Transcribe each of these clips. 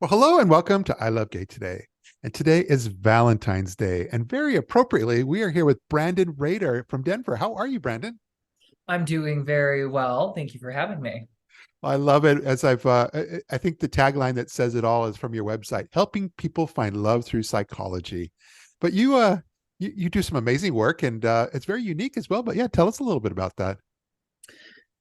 Well, hello and welcome to I Love Gay today. And today is Valentine's Day. And very appropriately, we are here with Brandan Rader from Denver. How are you, Brandon? I'm doing very well. Thank you for having me. I love it. As I think the tagline that says it all is from your website, helping people find love through psychology. But you do some amazing work, and it's very unique as well. But yeah, tell us a little bit about that.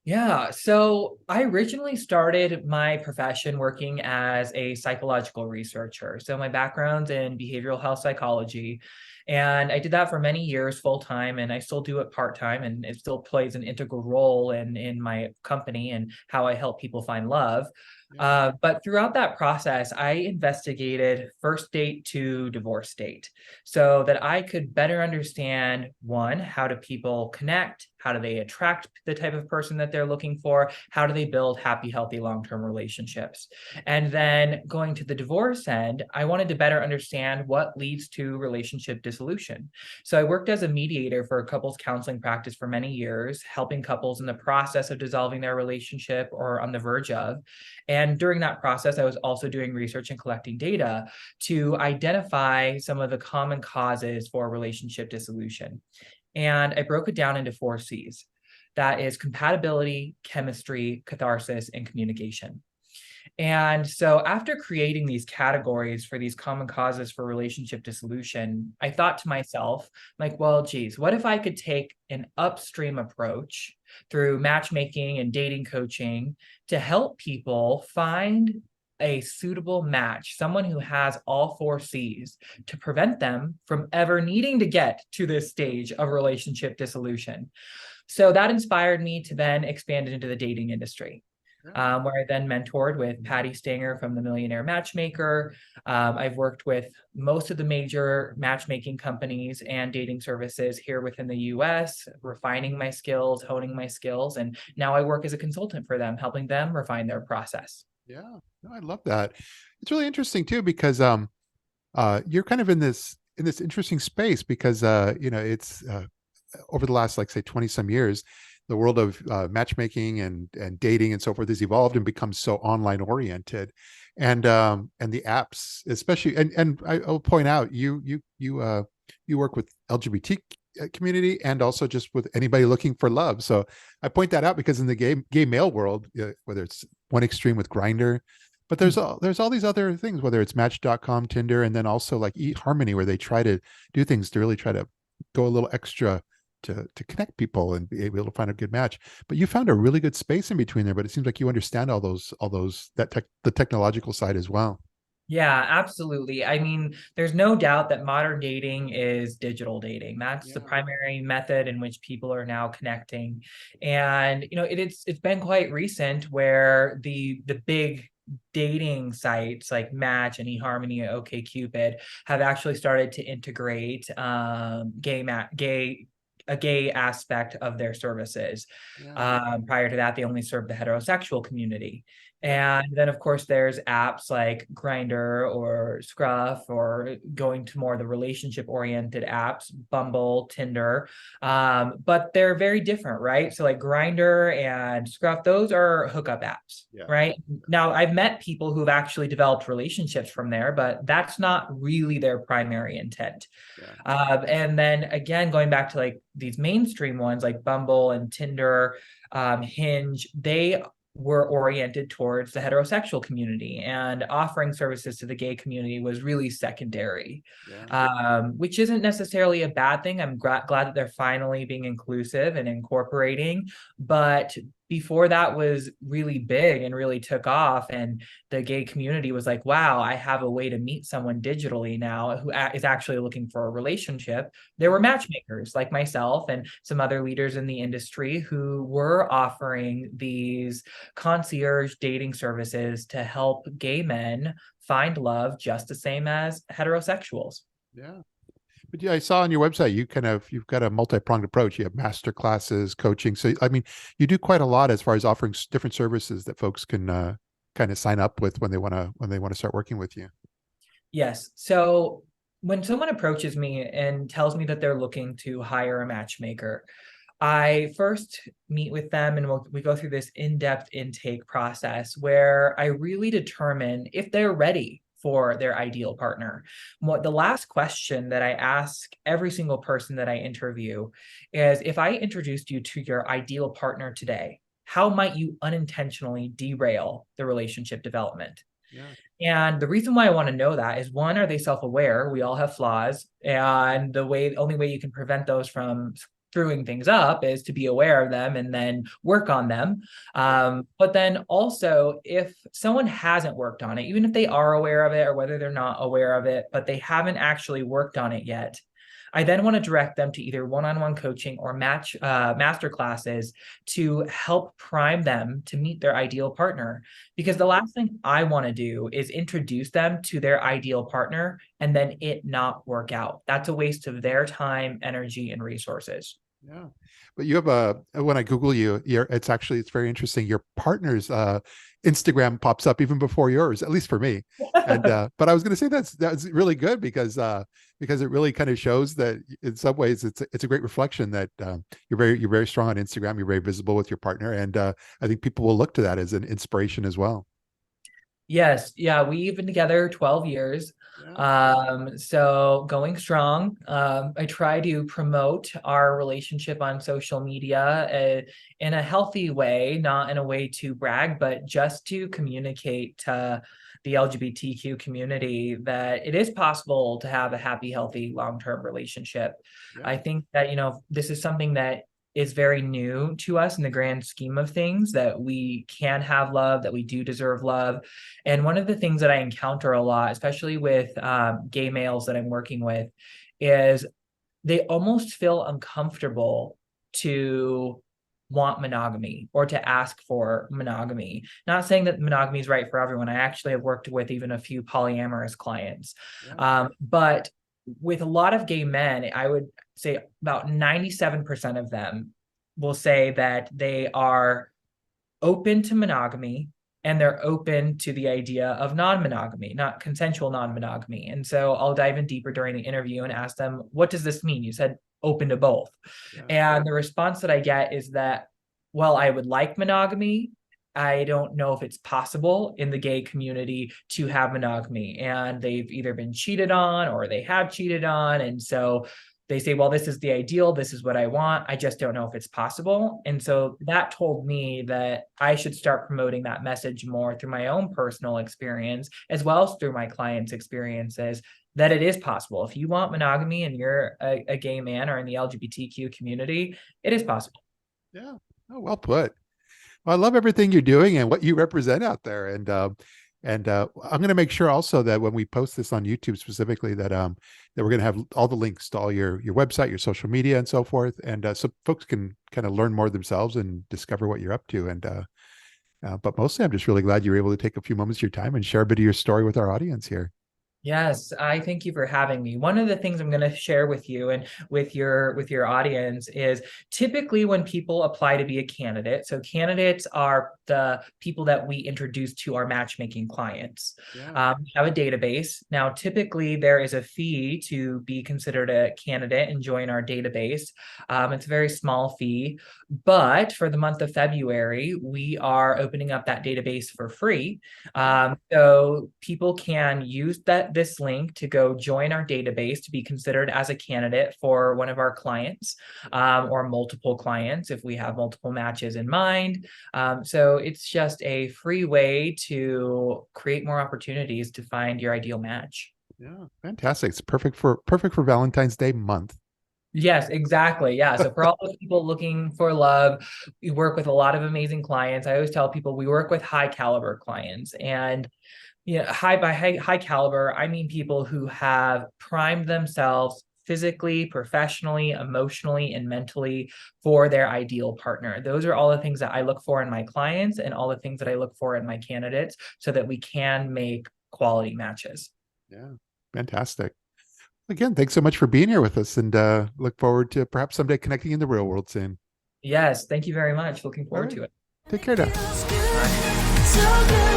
Yeah, so I originally started my profession working as a psychological researcher. So my background's in behavioral health psychology, and I did that for many years full time, and I still do it part time, and it still plays an integral role in my company and how I help people find love. Yeah. But throughout that process, I investigated first date to divorce date so that I could better understand one, how do people connect? How do they attract the type of person that they're looking for? How do they build happy, healthy, long-term relationships? And then going to the divorce end, I wanted to better understand what leads to relationship dissolution. So I worked as a mediator for a couples counseling practice for many years, helping couples in the process of dissolving their relationship or on the verge of. And during that process, I was also doing research and collecting data to identify some of the common causes for relationship dissolution. And I broke it down into 4 C's. That is compatibility, chemistry, catharsis, and communication. And so after creating these categories for these common causes for relationship dissolution, I thought to myself, like, well, geez, what if I could take an upstream approach through matchmaking and dating coaching to help people find a suitable match, someone who has all 4 C's to prevent them from ever needing to get to this stage of relationship dissolution. So that inspired me to then expand it into the dating industry, Yeah. where I then mentored with Patti Stanger from the Millionaire Matchmaker. I've worked with most of the major matchmaking companies and dating services here within the US, refining my skills, honing my skills, and now I work as a consultant for them, helping them refine their process. Yeah. No, I love that. It's really interesting too because you're kind of in this interesting space because it's over the last, like, say, 20 some years, the world of matchmaking and dating and so forth has evolved and become so online oriented. And the apps, especially, and I'll point out, you work with LGBT community and also just with anybody looking for love. So I point that out because in the gay male world, whether it's one extreme with Grinder, but there's all these other things, whether it's Match.com, Tinder, and then also like eHarmony, where they try to do things to really try to go a little extra to connect people and be able to find a good match. But you found a really good space in between there. But it seems like you understand all those the technological side as well. Yeah, absolutely. I mean, there's no doubt that modern dating is digital dating. That's the Yeah. primary method in which people are now connecting. And it's been quite recent where the big dating sites like Match and eHarmony and OkCupid have actually started to integrate a gay aspect of their services. Yeah. Prior to that, they only served the heterosexual community. Yeah. And then, of course, there's apps like Grinder or Scruff, or going to more the relationship-oriented apps, Bumble, Tinder. But they're very different, right? So like Grinder and Scruff, those are hookup apps, Yeah. right? Now, I've met people who've actually developed relationships from there, but that's not really their primary intent. Yeah. And then again, going back to like these mainstream ones like Bumble and Tinder, Hinge, they were oriented towards the heterosexual community, and offering services to the gay community was really secondary, Yeah. which isn't necessarily a bad thing. I'm glad that they're finally being inclusive and incorporating, but before that was really big and really took off, and the gay community was like, wow, I have a way to meet someone digitally now who is actually looking for a relationship. There were matchmakers like myself and some other leaders in the industry who were offering these concierge dating services to help gay men find love just the same as heterosexuals. Yeah. But yeah, I saw on your website you've got a multi-pronged approach. You have master classes, coaching. So I mean, you do quite a lot as far as offering different services that folks can kind of sign up with when they want to start working with you. Yes. So when someone approaches me and tells me that they're looking to hire a matchmaker, I first meet with them and we go through this in-depth intake process where I really determine if they're ready for their ideal partner. What the last question that I ask every single person that I interview is, if I introduced you to your ideal partner today, how might you unintentionally derail the relationship development? Yeah. And the reason why I want to know that is, one, are they self-aware? We all have flaws, and the only way you can prevent those from screwing things up is to be aware of them and then work on them. But then also, if someone hasn't worked on it, even if they are aware of it or whether they're not aware of it, but they haven't actually worked on it yet, I then want to direct them to either one-on-one coaching or master classes to help prime them to meet their ideal partner. Because the last thing I want to do is introduce them to their ideal partner and then it not work out. That's a waste of their time, energy, and resources. Yeah. But you have when I Google you, it's very interesting. Your partner's Instagram pops up even before yours, at least for me. And but I was going to say that's really good because it really kind of shows that in some ways it's a great reflection that you're very strong on Instagram, you're very visible with your partner, and I think people will look to that as an inspiration as well. Yes, yeah, we've been together 12 years. Yeah. So going strong. I try to promote our relationship on social media in a healthy way, not in a way to brag, but just to communicate to the LGBTQ community that it is possible to have a happy, healthy, long-term relationship. Yeah. I think that, this is something that is very new to us in the grand scheme of things, that we can have love, that we do deserve love. And one of the things that I encounter a lot, especially with gay males that I'm working with, is they almost feel uncomfortable to want monogamy or to ask for monogamy. Not saying that monogamy is right for everyone. I actually have worked with even a few polyamorous clients. Yeah. But with a lot of gay men, I would say about 97% of them will say that they are open to monogamy and they're open to the idea of non-monogamy, not consensual non-monogamy. And so I'll dive in deeper during the interview and ask them, what does this mean? You said open to both. Yeah. And the response that I get is that, well, I would like monogamy. I don't know if it's possible in the gay community to have monogamy. And they've either been cheated on or they have cheated on. And so they say, well, this is the ideal. This is what I want. I just don't know if it's possible. And so that told me that I should start promoting that message more through my own personal experience, as well as through my clients' experiences, that it is possible. If you want monogamy and you're a gay man or in the LGBTQ community, it is possible. Yeah. Oh, well put. Well, I love everything you're doing and what you represent out there. And I'm going to make sure also that when we post this on YouTube specifically, that we're going to have all the links to all your website, your social media, and so forth, and so folks can kind of learn more themselves and discover what you're up to. And but mostly, I'm just really glad you were able to take a few moments of your time and share a bit of your story with our audience here. Yes, I thank you for having me. One of the things I'm going to share with you and with your audience is, typically when people apply to be a candidate, so candidates are the people that we introduce to our matchmaking clients. Yeah. We have a database. Now, typically there is a fee to be considered a candidate and join our database. It's a very small fee, but for the month of February, we are opening up that database for free. So people can use this link to go join our database to be considered as a candidate for one of our clients, or multiple clients if we have multiple matches in mind. So it's just a free way to create more opportunities to find your ideal match. Yeah. Fantastic. It's perfect for Valentine's Day month. Yes, exactly. Yeah. So for all those people looking for love, we work with a lot of amazing clients. I always tell people we work with high caliber clients, and high caliber, I mean people who have primed themselves physically, professionally, emotionally, and mentally for their ideal partner. Those are all the things that I look for in my clients and all the things that I look for in my candidates, so that we can make quality matches. Yeah. Fantastic. Again, thanks so much for being here with us, and look forward to perhaps someday connecting in the real world soon. Yes, thank you very much. Looking forward to it. Take care now. Bye.